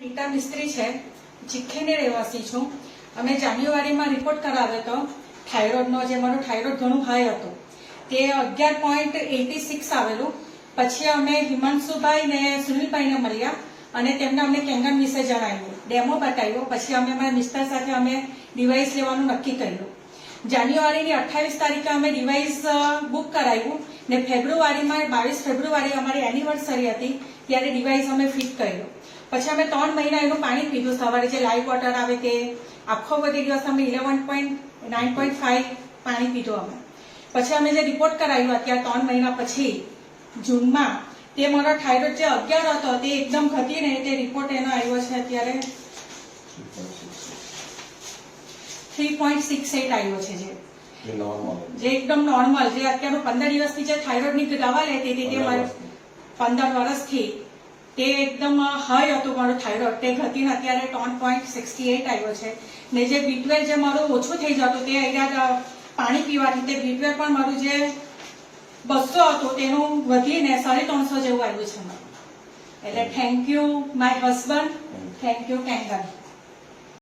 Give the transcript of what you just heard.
રીટા મિસ્ત્રી છે, ચીખલીની રહેવાસી છું. અમે જાન્યુઆરીમાં રિપોર્ટ કરાવ્યો હતો થાઇરોઇડનો, જે મારું થાઇરોઇડ ઘણું હાઈ હતું, તે 11.86 આવેલું. પછી અમે હિમાંશુભાઈ ને સુનિલભાઈને મળ્યા અને તેમને અમને કેંગન વિશે જણાવ્યું, ડેમો બતાવ્યો. પછી અમે અમારા મિસ્ટર સાથે અમે ડિવાઇસ લેવાનું નક્કી કર્યું. જાન્યુઆરીની 28 તારીખે અમે ડિવાઇસ બુક કરાવ્યું ને ફેબ્રુઆરીમાં 22 ફેબ્રુઆરી અમારી એનિવર્સરી હતી ત્યારે ડિવાઇસ અમે ફિટ કર્યો. પછી અમે 3 મહિના એનું પાણી પીધું, સવારે જે લાઈવ વોટર આવે તે. આખો બધી દિવસ અમે 9.5 પાણી પીધું અમે. પછી અમે જે રિપોર્ટ કરાવ્યો અત્યારે 3 મહિના પછી જૂનમાં, તે મારો થાઇરોઇડ જે 11 હતો તે એકદમ ઘટીને તે રિપોર્ટ એનો આવ્યો છે અત્યારે 3.68 આવ્યો છે, જે એકદમ નોર્મલ, જે અત્યારે 15 દિવસથી જે થાઇરોઇડની દવા લેતી હતી તે મારે 15 વર્ષથી તે એકદમ હાઈ હતું મારું થાઇરોઇડ, તે ઘટીને અત્યારે 3.68 આવ્યો છે. ને જે B12 જે મારું ઓછું થઈ જતું તે અહીંયા પાણી પીવાથી તે B12 પણ મારું જે 200 હતું તેનું વધીને 350 જેવું આવ્યું છે મારું. એટલે thank you my husband, thank you Kangen.